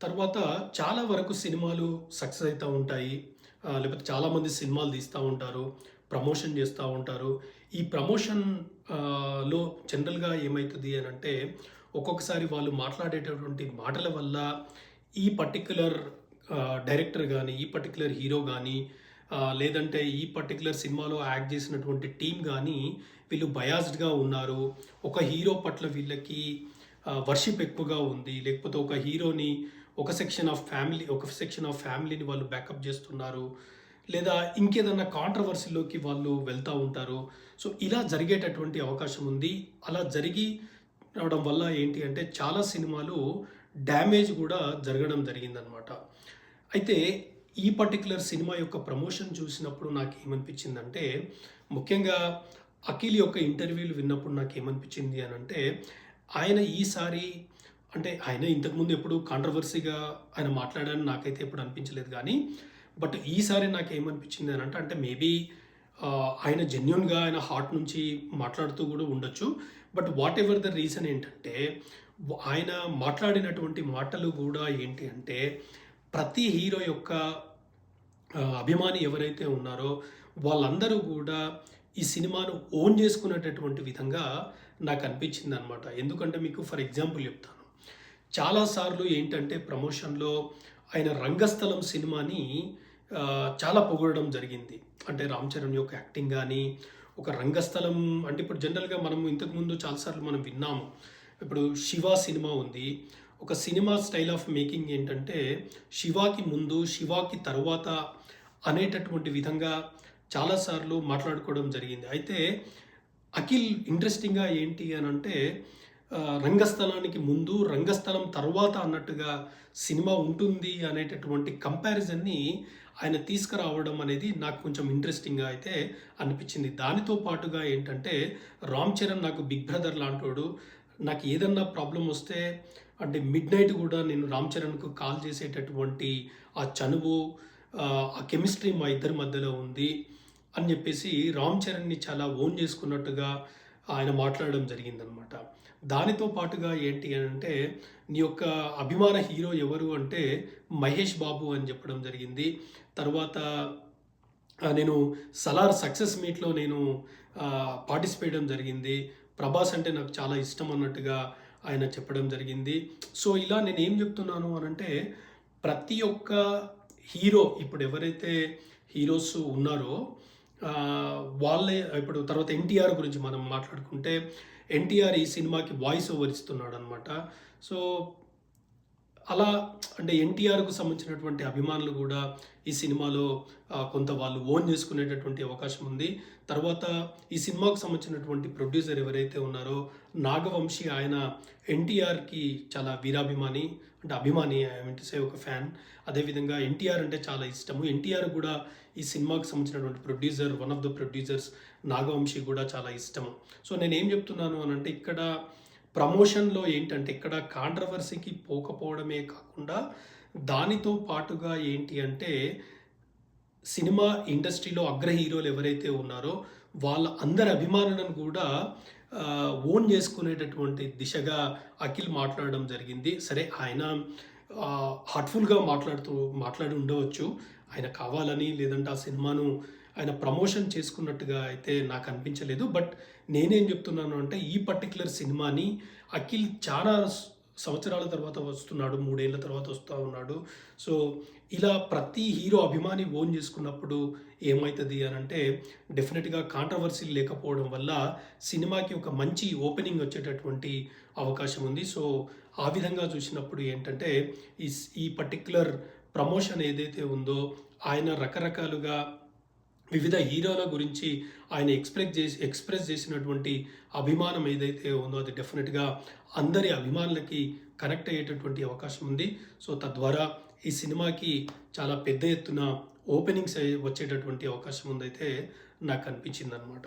తర్వాత చాలా వరకు సినిమాలు సక్సెస్ అయితా ఉంటాయి. లేకపోతే చాలామంది సినిమాలు తీస్తా ఉంటారు. ప్రమోషన్ చేస్తా ఉంటారు. ఈ ప్రమోషన్ లో జనరల్‌గా ఏమైతది అనంటే, ఒక్కొక్కసారి వాళ్ళు మాట్లాడేటటువంటి మాటల వల్ల ఈ పర్టిక్యులర్ డైరెక్టర్ గాని, ఈ పర్టిక్యులర్ హీరో గాని, లేదంటే ఈ పర్టిక్యులర్ సినిమాలో యాక్ట్ చేసినటువంటి టీమ్ గాని, వీళ్ళు బయాస్డ్‌గా ఉన్నారు. ఒక హీరో పట్ల వీళ్ళకి వర్షిప్ ఎక్కువగా ఉంది. లేకపోతే ఒక హీరోని ఒక సెక్షన్ ఆఫ్ ఫ్యామిలీని వాళ్ళు బ్యాకప్ చేస్తున్నారు. లేదా ఇంకేదన్నా కాంట్రోవర్సీలోకి వాళ్ళు వెళ్తా ఉంటారు. సో, ఇలా జరిగేటటువంటి అవకాశం ఉంది. అలా జరిగి రావడం వల్ల ఏంటి అంటే చాలా సినిమాలు డ్యామేజ్ గూడా జరగడం జరిగిందనమాట. అయితే ఈ పర్టిక్యులర్ సినిమా యొక్క ప్రమోషన్ చూసినప్పుడు నాకేమనిపించిందంటే, ముఖ్యంగా అఖిల్ యొక్క ఇంటర్వ్యూలు విన్నప్పుడు నాకేమనిపించింది అనంటే, ఆయన ఈసారి అంటే ఆయన ఇంతకుముందు ఎప్పుడు కాంట్రోవర్సీగా ఆయన మాట్లాడారని నాకైతే ఎప్పుడు అనిపించలేదు గానీ, బట్ ఈసారి నాకేమనిపించింది అనంటే, అంటే మేబీ ఆయన జెన్యూన్‌గా ఆయన హార్ట్ నుంచి మాట్లాడుతూ గూడా ఉండొచ్చు. But what ever the reason ఏంటంటే, ఆయన మాట్లాడినటువంటి మాటలు గూడా ఏంటి అంటే, ప్రతి హీరో యొక్క అభిమాని ఎవరైతే ఉన్నారో వాళ్ళందరూ గూడా ఈ సినిమాను ఓన్ చేసుకునేటటువంటి విధంగా నాకనిపించిందనమాట. ఎందుకంటే మీకు ఫర్ ఎగ్జాంపుల్ చెప్తాను. చాలా సార్లు ఏంటంటే ప్రమోషన్‌లో ఆయన 'రంగస్థలం' సినిమాని చాలా పొగడడం జరిగింది. అంటే 'రామ్ చరణ్' యొక్క యాక్టింగ్ గాని, ఒక 'రంగస్థలం' అంటే ఇప్పుడు జనరల్‌గా మనం ఇంతకుముందు చాలా సార్లు మనం విన్నాము. ఇప్పుడు 'శివ' సినిమా ఉంది. ఒక సినిమా స్టైల్ ఆఫ్ మేకింగ్ ఏంటంటే 'శివాకి ముందు, శివాకి తరువాత' అనేటటువంటి విధంగా చాలా సార్లు మాట్లాడుకోవడం జరిగింది. అయితే అఖిల్ ఇంట్రెస్టింగ్‌గా ఏంటి అనంటే 'రంగస్థలానికి ముందు, రంగస్థలం తరువాత' అన్నట్టుగా సినిమా ఉంటుంది అనేటటువంటి కంపారిజన్‌ని ఆయన తీసుకురావడం అనేది నాకు కొంచెం ఇంట్రెస్టింగ్‌గా అయితే అనిపించింది. దానితో పాటుగా ఏంటంటే 'రామ్ చరణ్' నాకు బిగ్ బ్రదర్ లాంటోడు. నాకు ఏదన్నా ప్రాబ్లమ్ వస్తే అంటే మిడ్‌నైట్ గూడా నేను 'రామ్ చరణ్‌కు' కాల్ చేసేటటువంటి ఆ చనువు, ఆ కెమిస్ట్రీ మా ఇద్దరి మధ్యలో ఉంది అని జెప్పేసి 'రామ్ చరణ్‌ని' చాలా ఓన్ చేసుకున్నట్టుగా ఆయన మాట్లాడడం జరిగిందనమాట. దానితో పాటుగా ఏంటి అనంటే, నీ యొక్క అభిమాన హీరో ఎవరు అంటే 'మహేష్ బాబు' అని చెప్పడం జరిగింది. తర్వాత నేను 'సలార్' సక్సెస్ మీట్‌లో నేను పార్టిసిపేయడం జరిగింది. 'ప్రభాస్' అంటే నాకు చాలా ఇష్టం అన్నట్టుగా ఆయన చెప్పడం జరిగింది. సో, ఇలా నేనేం చెప్తున్నాను అనంటే, ప్రతి ఒక్క హీరో ఇప్పుడు ఎవరైతే హీరోస్ ఉన్నారో వాళ్ళే ఇప్పుడు తర్వాత 'ఎన్టీఆర్' గురించి మనం మాట్లాడుకుంటే 'ఎన్టీఆర్' ఈ సినిమాకి వాయిస్ ఓవర్ ఇస్తున్నాడనమాట. సో, అలా అంటే 'ఎన్టీఆర్‌కు' సంబంధించినటువంటి అభిమానులు గూడా ఈ సినిమాలో కొంత వాళ్ళు ఓన్ చేసుకునేటటువంటి అవకాశం ఉంది. తర్వాత ఈ సినిమాకు సంబంధించినటువంటి ప్రొడ్యూసర్ ఎవరైతే ఉన్నారో 'నాగవంశి' ఆయన 'ఎన్టీఆర్‌కి' చాలా వీరాభిమాని. అంటే అభిమాని ఐ మీన్ టు సే ఒక ఫ్యాన్. అదేవిధంగా 'ఎన్టీఆర్' అంటే చాలా ఇష్టము. 'ఎన్టీఆర్' గూడా ఈ సినిమాకు సంబంధించినటువంటి producer one of the producers 'Nagavamsi' గూడా చాలా ఇష్టము. సో, నేనేం చెప్తున్నాను అనంటే ఇక్కడ ప్రమోషన్‌లో ఏంటంటే ఇక్కడ కాంట్రోవర్సీకి పోకపోవడమే కాకుండా దానితో పాటుగా ఏంటి అంటే సినిమా ఇండస్ట్రీలో అగ్ర హీరోలు ఎవరైతే ఉన్నారో వాళ్ళ అందరి అభిమానులను కూడా ఓన్ చేసుకునేటటువంటి దిశగా అఖిల్ మాట్లాడడం జరిగింది. సరే ఆయన హార్ట్‌ఫుల్‌గా మాట్లాడి ఉండవచ్చు. ఆయన కావాలని లేదంటే ఆ సినిమాను ఆయన ప్రమోషన్ చేసుకున్నట్టుగా అయితే నాకు అనిపించలేదు. బట్ నేనేం చెప్తున్నాను అంటే ఈ పర్టిక్యులర్ సినిమాని అఖిల్ చాలా సంవత్సరాల తర్వాత వస్తున్నాడు. 3 ఏళ్ల తర్వాత వస్తా ఉన్నాడు. సో, ఇలా ప్రతి హీరో అభిమాని ఓన్ చేసుకున్నప్పుడు ఏమైతది అనంటే డెఫినిట్‌గా కాంట్రోవర్సీలు లేకపోవడం వల్ల సినిమాకి ఒక మంచి ఓపెనింగ్ వచ్చేటటువంటి అవకాశం ఉంది. సో, ఆ విధంగా చూసినప్పుడు ఏంటంటే ఈ పర్టిక్యులర్ ప్రమోషన్ ఏదైతే ఉందో ఆయన రకరకాలుగా వివిధ హీరోల గురించి ఆయన ఎక్స్‌ప్రెస్ చేసినటువంటి అభిమానం ఏదైతే ఉందో అది డెఫినిట్‌గా అందరి అభిమానులకి కనెక్ట్ అయ్యేటటువంటి అవకాశం ఉంది. సో, తద్వారా ఈ సినిమాకి చాలా పెద్ద ఎత్తున ఓపెనింగ్స్ వచ్చేటటువంటి అవకాశం ఉందైతే నాకు అనిపించిందనమాట.